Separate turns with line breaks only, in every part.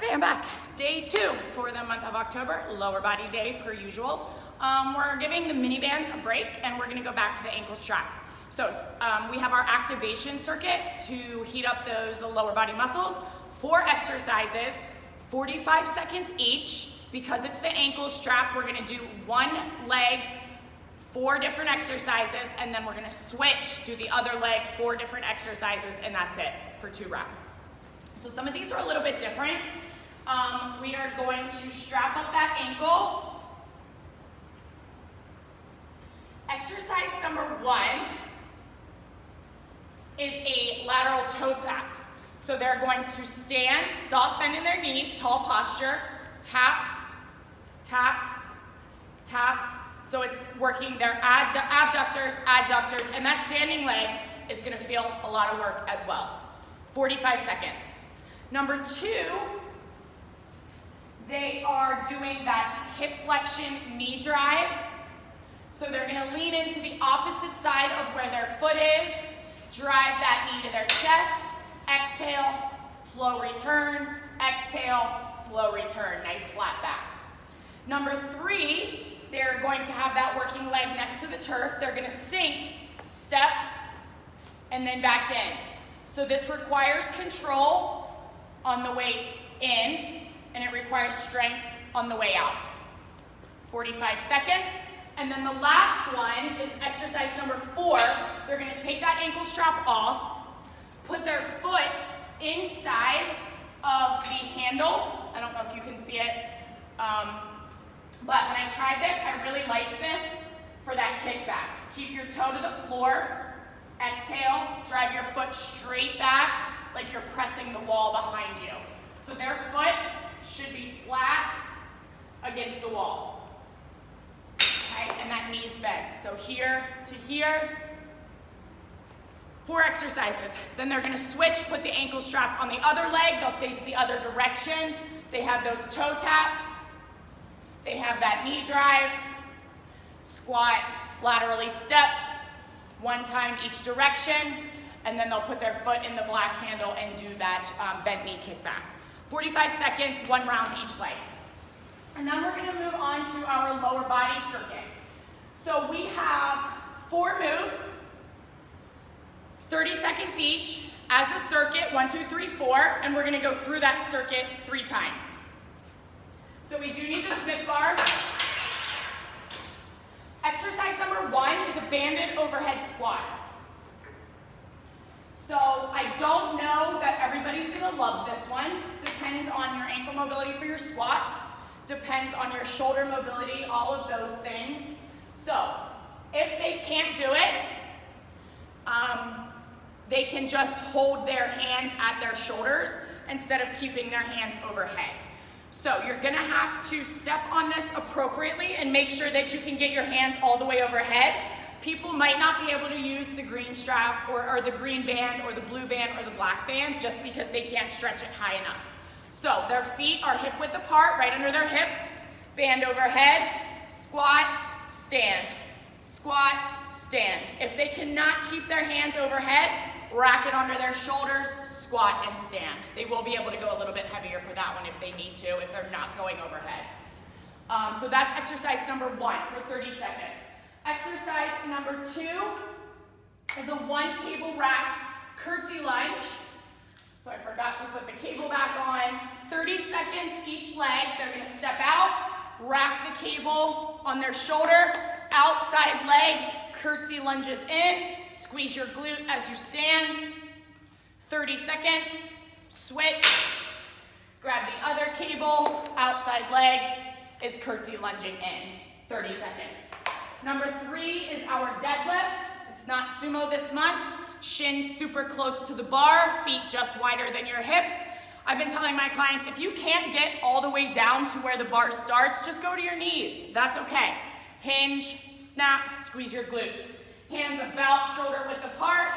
Okay, I'm back. Day 2 for the month of October, lower body day per usual. We're giving the mini bands a break and we're gonna go back to the ankle strap. So we have our activation circuit to heat up those lower body muscles. 4 exercises, 45 seconds each. Because it's the ankle strap, we're gonna do one leg, 4 different exercises, and then we're gonna switch, do the other leg, 4 different exercises, and that's it for 2 rounds. So some of these are a little bit different. We are going to strap up that ankle. Exercise number 1 is a lateral toe tap. So they're going to stand, soft bend in their knees, tall posture, tap, tap, tap. So it's working their abductors, adductors, and that standing leg is gonna feel a lot of work as well. 45 seconds. Number 2, they are doing that hip flexion knee drive. So they're gonna lean into the opposite side of where their foot is, drive that knee to their chest, exhale, slow return, exhale, slow return, nice flat back. Number 3, they're going to have that working leg next to the turf. They're gonna sink, step, and then back in. So this requires control on the way in, and it requires strength on the way out. 45 seconds. And then the last one is exercise number 4. They're gonna take that ankle strap off, put their foot inside of the handle. I don't know if you can see it. But when I tried this, I really liked this for that kickback. Keep your toe to the floor. Exhale, drive your foot straight back like you're pressing the wall behind you. So their foot should be flat against the wall. Okay, and that knee's bent. So here to here. 4 exercises. Then they're gonna switch, put the ankle strap on the other leg. They'll face the other direction. They have those toe taps. They have that knee drive, squat, laterally step, 1 time each direction, and then they'll put their foot in the black handle and do that bent knee kickback. 45 seconds, 1 round each leg. And then we're gonna move on to our lower body circuit. So we have 4 moves, 30 seconds each, as a circuit, 1, 2, 3, 4, and we're gonna go through that circuit 3 times. So we do need the Smith bar. Exercise number 1 is a banded overhead squat. So I don't know that everybody's gonna love this one. Depends on your ankle mobility for your squats, depends on your shoulder mobility, all of those things. So if they can't do it, they can just hold their hands at their shoulders instead of keeping their hands overhead. So you're gonna have to step on this appropriately and make sure that you can get your hands all the way overhead. People might not be able to use the green strap or the green band or the blue band or the black band just because they can't stretch it high enough. So their feet are hip width apart, right under their hips, band overhead, squat, stand, squat, stand. If they cannot keep their hands overhead, rack it under their shoulders, squat and stand. They will be able to go a little bit heavier for that one if they need to, if they're not going overhead. So that's exercise number 1 for 30 seconds. Exercise number 2 is a 1 cable racked curtsy lunge. So I forgot to put the cable back on. 30 seconds each leg. They're gonna step out, rack the cable on their shoulder, outside leg, curtsy lunges in, squeeze your glute as you stand. 30 seconds, switch, grab the other cable, outside leg is curtsy lunging in, 30 seconds. Number 3 is our deadlift. It's not sumo this month. Shins super close to the bar, feet just wider than your hips. I've been telling my clients, if you can't get all the way down to where the bar starts, just go to your knees, that's okay. Hinge, snap, squeeze your glutes. Hands about, shoulder width apart,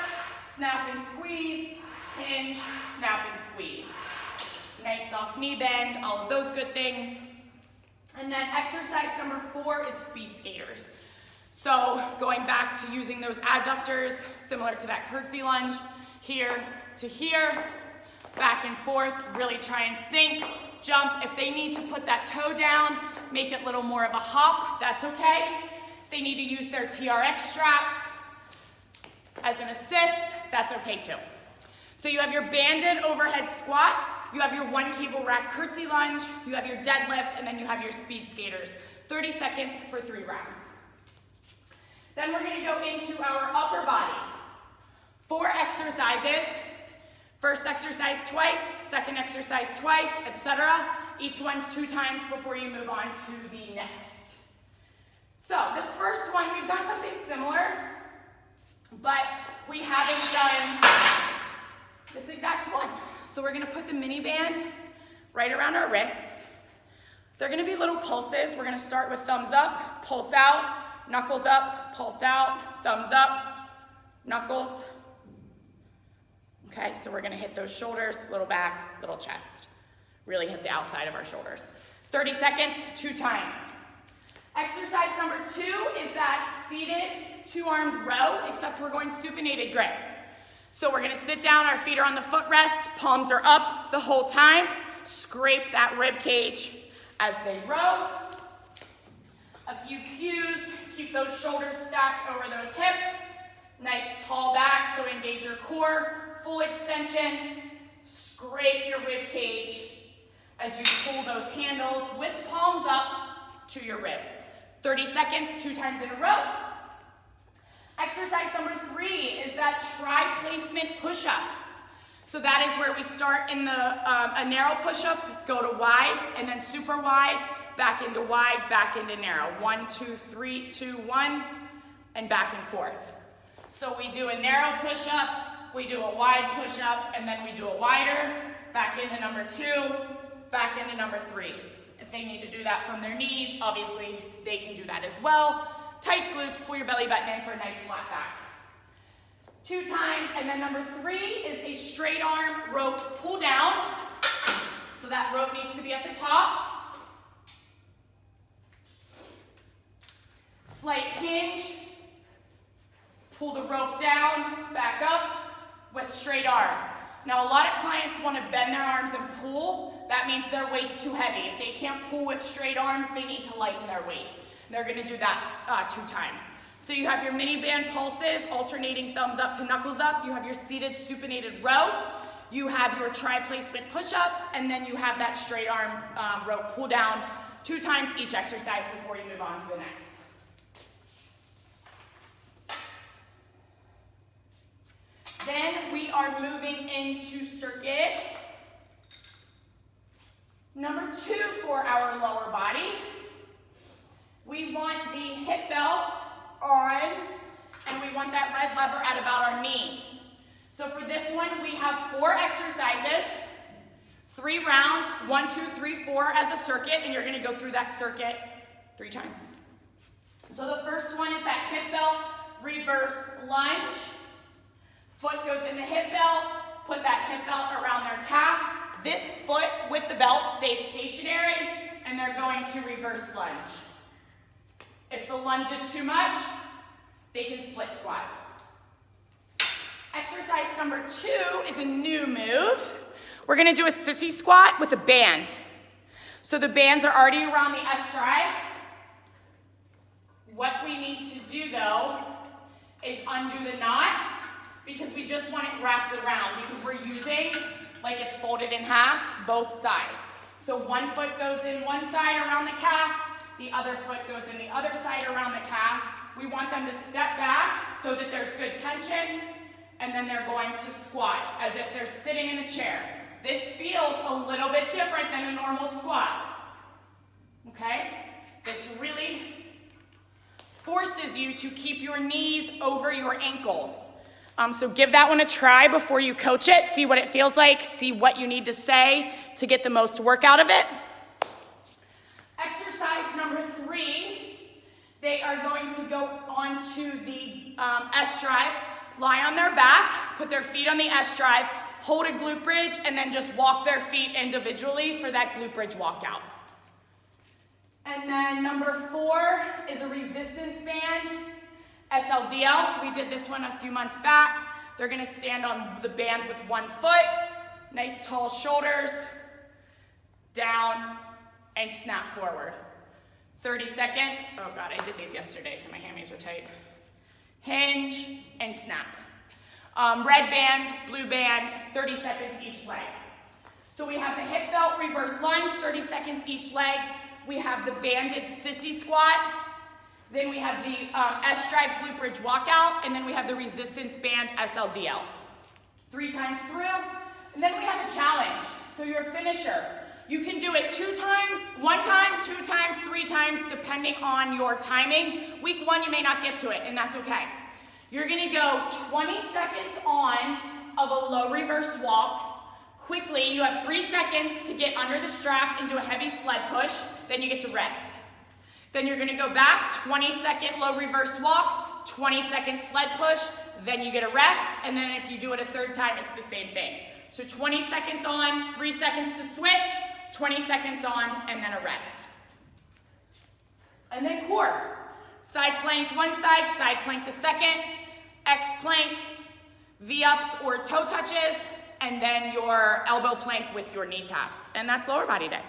snap and squeeze, hinge, snap and squeeze. Nice soft knee bend, all of those good things. And then exercise number 4 is speed skaters. So going back to using those adductors, similar to that curtsy lunge, here to here, back and forth, really try and sink, jump. If they need to put that toe down, make it a little more of a hop, that's okay. If they need to use their TRX straps as an assist, that's okay too. So you have your banded overhead squat, you have your one cable rack curtsy lunge, you have your deadlift, and then you have your speed skaters. 30 seconds for 3 rounds. Then we're gonna go into our upper body. 4 exercises. First exercise twice, second exercise twice, etc. Each one's 2 times before you move on to the next. So this first one, we've done something similar, but we haven't done this exact one. So we're gonna put the mini band right around our wrists. They're gonna be little pulses. We're gonna start with thumbs up, pulse out, knuckles up, pulse out, thumbs up, knuckles. Okay, so we're gonna hit those shoulders, little back, little chest. Really hit the outside of our shoulders. 30 seconds, 2 times. Exercise number 2 is that seated 2-armed row, except we're going supinated grip. So we're gonna sit down, our feet are on the footrest, palms are up the whole time. Scrape that rib cage as they row. A few cues, keep those shoulders stacked over those hips. Nice tall back, so engage your core. Full extension, scrape your rib cage as you pull those handles with palms up to your ribs. 30 seconds, 2 times in a row. Exercise number 3 is that tri-placement push-up. So that is where we start in a narrow push-up, go to wide, and then super wide, back into wide, back into narrow. 1, 2, 3, 2, 1, and back and forth. So we do a narrow push-up, we do a wide push-up, and then we do a wider, back into number 2, back into number 3. If they need to do that from their knees, obviously they can do that as well. Tight glutes, pull your belly button in for a nice flat back. 2 times, and then number 3 is a straight arm rope pull down. So that rope needs to be at the top. Slight hinge, pull the rope down, back up with straight arms. Now a lot of clients want to bend their arms and pull. That means their weight's too heavy. If they can't pull with straight arms, they need to lighten their weight. They're gonna do that 2 times. So you have your mini band pulses, alternating thumbs up to knuckles up. You have your seated supinated row. You have your tri-placement push-ups, and then you have that straight arm rope pull down 2 times each exercise before you move on to the next. Then we are moving into circuit number 2 for our lower body. We want the hip belt on, and we want that red lever at about our knee. So for this one, we have 4 exercises, 3 rounds, 1, 2, 3, 4 as a circuit, and you're gonna go through that circuit 3 times. So the first one is that hip belt reverse lunge. Foot goes in the hip belt, put that hip belt around their calf. This foot with the belt stays stationary, and they're going to reverse lunge. If the lunge is too much, they can split squat. Exercise number 2 is a new move. We're gonna do a sissy squat with a band. So the bands are already around the S-drive. What we need to do though is undo the knot, because we just want it wrapped around, because we're using, like it's folded in half, both sides. So one foot goes in one side around the calf, the other foot goes in the other side around the calf. We want them to step back so that there's good tension, and then they're going to squat as if they're sitting in a chair. This feels a little bit different than a normal squat, okay? This really forces you to keep your knees over your ankles. So give that one a try before you coach it. See what it feels like. See what you need to say to get the most work out of it. Exercise number 3, they are going to go onto the S-drive, lie on their back, put their feet on the S-drive, hold a glute bridge, and then just walk their feet individually for that glute bridge walkout. And then number 4 is a resistance band. SLDL, so we did this one a few months back. They're gonna stand on the band with one foot, Nice tall shoulders, down, and snap forward. 30 seconds. Oh God, I did these yesterday, so my hammies are tight. Hinge and snap. Red band, blue band, 30 seconds each leg. So we have the hip belt reverse lunge, 30 seconds each leg. We have the banded sissy squat. Then we have the S-Drive glute bridge walkout, and then we have the resistance band SLDL. 3 times through, and then we have a challenge. So your finisher, you can do it 2 times, 1 time, 2 times, 3 times, depending on your timing. Week 1, you may not get to it, and that's okay. You're gonna go 20 seconds on of a low reverse walk. Quickly, you have 3 seconds to get under the strap and do a heavy sled push, then you get to rest. Then you're gonna go back, 20-second low reverse walk, 20-second sled push, then you get a rest, and then if you do it a 3rd time, it's the same thing. So 20 seconds on, 3 seconds to switch, 20 seconds on, and then a rest. And then core. Side plank one side plank the second, X plank, V-ups or toe touches, and then your elbow plank with your knee taps. And that's lower body day.